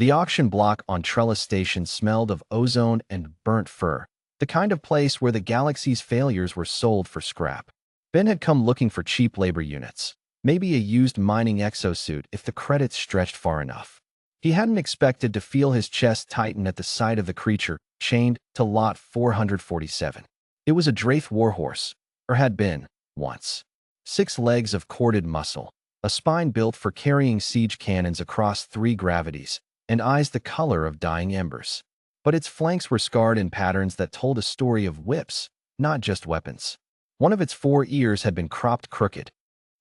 The auction block on Trellis Station smelled of ozone and burnt fur, the kind of place where the galaxy's failures were sold for scrap. Ben had come looking for cheap labor units, maybe a used mining exosuit if the credits stretched far enough. He hadn't expected to feel his chest tighten at the sight of the creature chained to lot 447. It was a Draith warhorse, or had been, once. 6 legs of corded muscle, a spine built for carrying siege cannons across 3 gravities, and eyes the color of dying embers. But its flanks were scarred in patterns that told a story of whips, not just weapons. One of its 4 ears had been cropped crooked.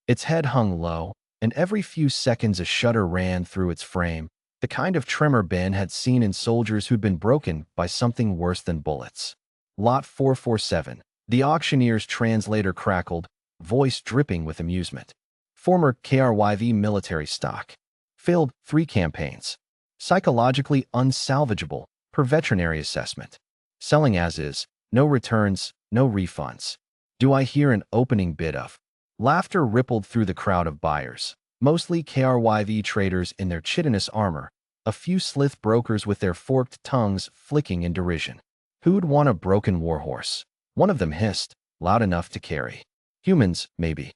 Its head hung low, and every few seconds a shudder ran through its frame, the kind of tremor Ben had seen in soldiers who'd been broken by something worse than bullets. Lot 447. The auctioneer's translator crackled, voice dripping with amusement. Former KRYV military stock. Failed 3 campaigns. Psychologically unsalvageable, per veterinary assessment. Selling as is, no returns, no refunds. Do I hear an opening bid of? Laughter rippled through the crowd of buyers, mostly KRYV traders in their chitinous armor, a few slith brokers with their forked tongues flicking in derision. Who'd want a broken warhorse? One of them hissed, loud enough to carry. Humans, maybe.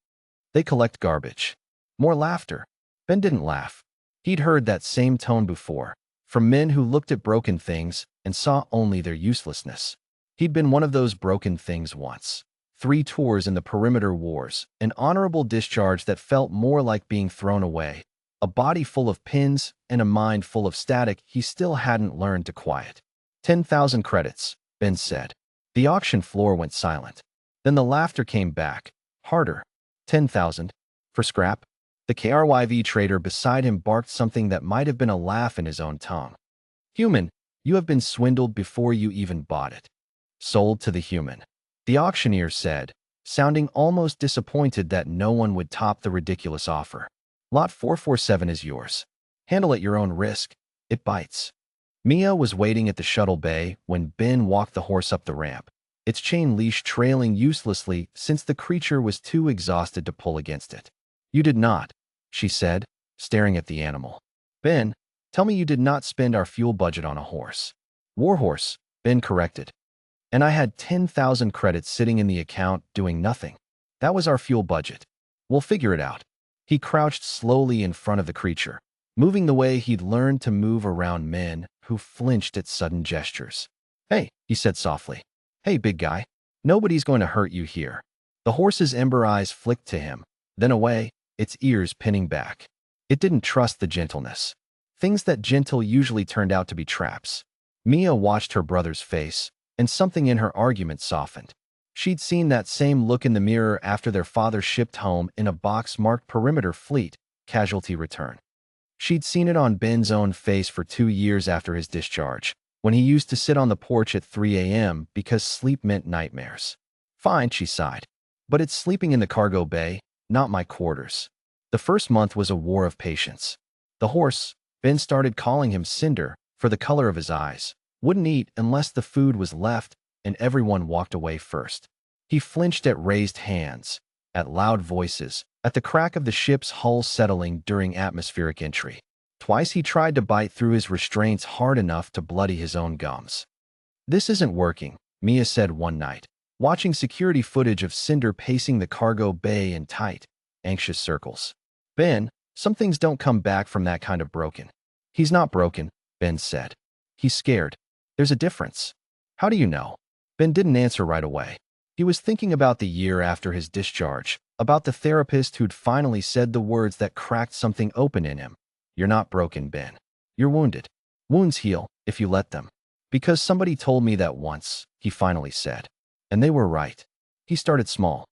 They collect garbage. More laughter. Ben didn't laugh. He'd heard that same tone before, from men who looked at broken things and saw only their uselessness. He'd been one of those broken things once. 3 tours in the perimeter wars, an honorable discharge that felt more like being thrown away, a body full of pins and a mind full of static he still hadn't learned to quiet. 10,000 credits, Ben said. The auction floor went silent. Then the laughter came back, harder. 10,000? For scrap? The KRYV trader beside him barked something that might have been a laugh in his own tongue. Human, you have been swindled before you even bought it. Sold to the human. The auctioneer said, sounding almost disappointed that no one would top the ridiculous offer. Lot 447 is yours. Handle at your own risk. It bites. Mia was waiting at the shuttle bay when Ben walked the horse up the ramp, its chain leash trailing uselessly since the creature was too exhausted to pull against it. You did not, she said, staring at the animal. Ben, tell me you did not spend our fuel budget on a horse. Warhorse, Ben corrected. And I had 10,000 credits sitting in the account doing nothing. That was our fuel budget. We'll figure it out. He crouched slowly in front of the creature, moving the way he'd learned to move around men who flinched at sudden gestures. Hey, he said softly. Hey, big guy. Nobody's going to hurt you here. The horse's ember eyes flicked to him, then away, its ears pinning back. It didn't trust the gentleness. Things that gentle usually turned out to be traps. Mia watched her brother's face, and something in her argument softened. She'd seen that same look in the mirror after their father shipped home in a box marked Perimeter Fleet, Casualty Return. She'd seen it on Ben's own face for 2 years after his discharge, when he used to sit on the porch at 3 a.m. because sleep meant nightmares. Fine, she sighed. But it's sleeping in the cargo bay, not my quarters. The first month was a war of patience. The horse, Ben started calling him Cinder, for the color of his eyes, wouldn't eat unless the food was left, and everyone walked away first. He flinched at raised hands, at loud voices, at the crack of the ship's hull settling during atmospheric entry. Twice he tried to bite through his restraints hard enough to bloody his own gums. This isn't working, Mia said one night, watching security footage of Cinder pacing the cargo bay in tight, anxious circles. Ben, some things don't come back from that kind of broken. He's not broken, Ben said. He's scared. There's a difference. How do you know? Ben didn't answer right away. He was thinking about the year after his discharge, about the therapist who'd finally said the words that cracked something open in him. You're not broken, Ben. You're wounded. Wounds heal, if you let them. Because somebody told me that once, he finally said. And they were right. He started small.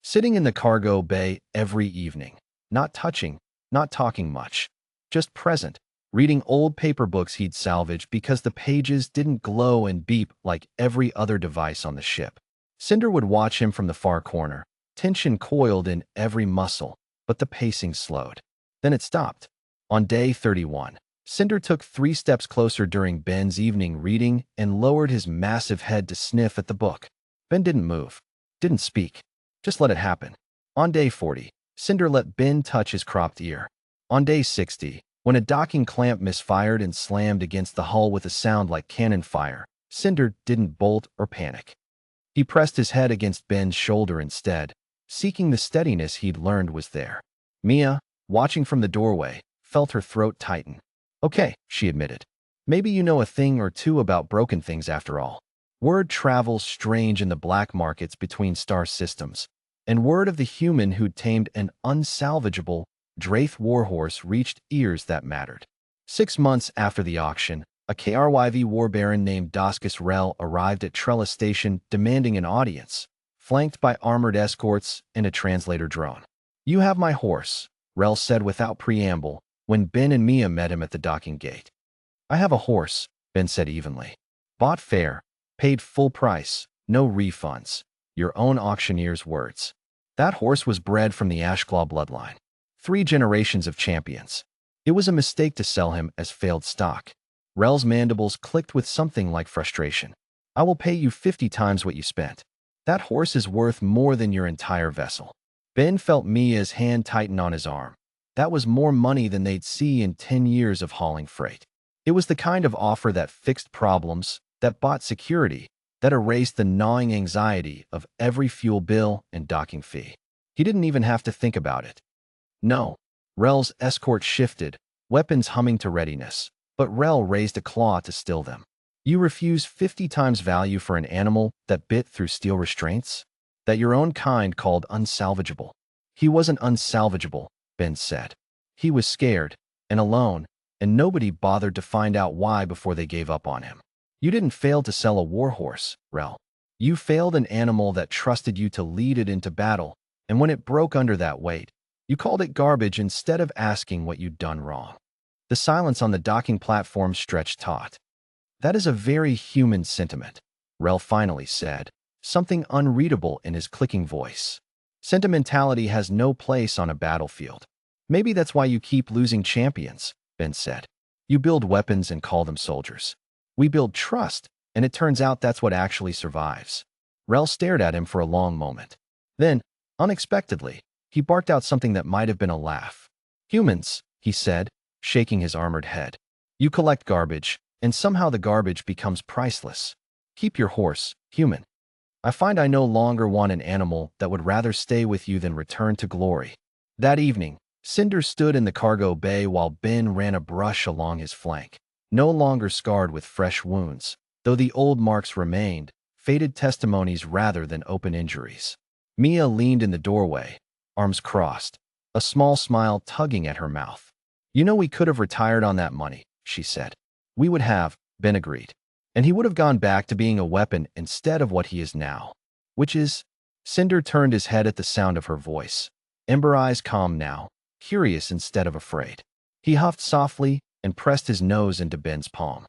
Sitting in the cargo bay every evening. Not touching, not talking much. Just present, reading old paper books he'd salvaged because the pages didn't glow and beep like every other device on the ship. Cinder would watch him from the far corner, tension coiled in every muscle, but the pacing slowed. Then it stopped. On day 31, Cinder took 3 steps closer during Ben's evening reading and lowered his massive head to sniff at the book. Ben didn't move, didn't speak, just let it happen. On day 40, Cinder let Ben touch his cropped ear. On day 60, When a docking clamp misfired and slammed against the hull with a sound like cannon fire, Cinder didn't bolt or panic. He pressed his head against Ben's shoulder instead, seeking the steadiness he'd learned was there. Mia, watching from the doorway, felt her throat tighten. "Okay," she admitted. "Maybe you know a thing or two about broken things after all." Word travels strange in the black markets between star systems, and word of the human who'd tamed an unsalvageable Draith warhorse reached ears that mattered. 6 months after the auction, a KRYV war baron named Dascus Rel arrived at Trellis Station demanding an audience, flanked by armored escorts and a translator drone. "You have my horse," Rel said without preamble when Ben and Mia met him at the docking gate. "I have a horse," Ben said evenly. "Bought fair, paid full price, no refunds. Your own auctioneer's words. That horse was bred from the Ashclaw bloodline. 3 generations of champions. It was a mistake to sell him as failed stock." Rel's mandibles clicked with something like frustration. "I will pay you 50 times what you spent. That horse is worth more than your entire vessel." Ben felt Mia's hand tighten on his arm. That was more money than they'd see in 10 years of hauling freight. It was the kind of offer that fixed problems, that bought security, that erased the gnawing anxiety of every fuel bill and docking fee. He didn't even have to think about it. "No." Rel's escort shifted, weapons humming to readiness, but Rel raised a claw to still them. "You refuse 50 times value for an animal that bit through steel restraints? That your own kind called unsalvageable." "He wasn't unsalvageable," Ben said. "He was scared and alone, and nobody bothered to find out why before they gave up on him. You didn't fail to sell a warhorse, Rel. You failed an animal that trusted you to lead it into battle, and when it broke under that weight, you called it garbage instead of asking what you'd done wrong." The silence on the docking platform stretched taut. "That is a very human sentiment," Rel finally said, something unreadable in his clicking voice. "Sentimentality has no place on a battlefield. Maybe that's why you keep losing champions," Ben said. "You build weapons and call them soldiers. We build trust, and it turns out that's what actually survives." Rel stared at him for a long moment. Then, unexpectedly, he barked out something that might have been a laugh. "Humans," he said, shaking his armored head. "You collect garbage, and somehow the garbage becomes priceless. Keep your horse, human. I find I no longer want an animal that would rather stay with you than return to glory." That evening, Cinder stood in the cargo bay while Ben ran a brush along his flank. No longer scarred with fresh wounds, though the old marks remained, faded testimonies rather than open injuries. Mia leaned in the doorway, arms crossed, a small smile tugging at her mouth. "You know, we could have retired on that money," she said. "We would have," Ben agreed. "And he would have gone back to being a weapon instead of what he is now." "Which is?" Cinder turned his head at the sound of her voice. Ember eyes calm now, curious instead of afraid. He huffed softly and pressed his nose into Ben's palm.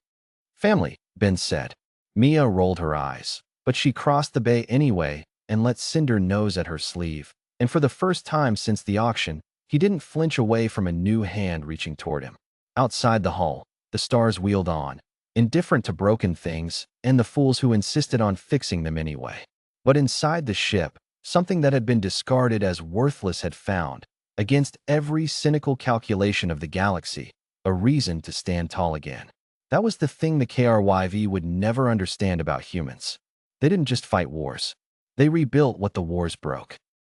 "Family," Ben said. Mia rolled her eyes, but she crossed the bay anyway and let Cinder nose at her sleeve, and for the first time since the auction, he didn't flinch away from a new hand reaching toward him. Outside the hull, the stars wheeled on, indifferent to broken things and the fools who insisted on fixing them anyway. But inside the ship, something that had been discarded as worthless had found, against every cynical calculation of the galaxy, a reason to stand tall again. That was the thing the KRYV would never understand about humans. They didn't just fight wars. They rebuilt what the wars broke.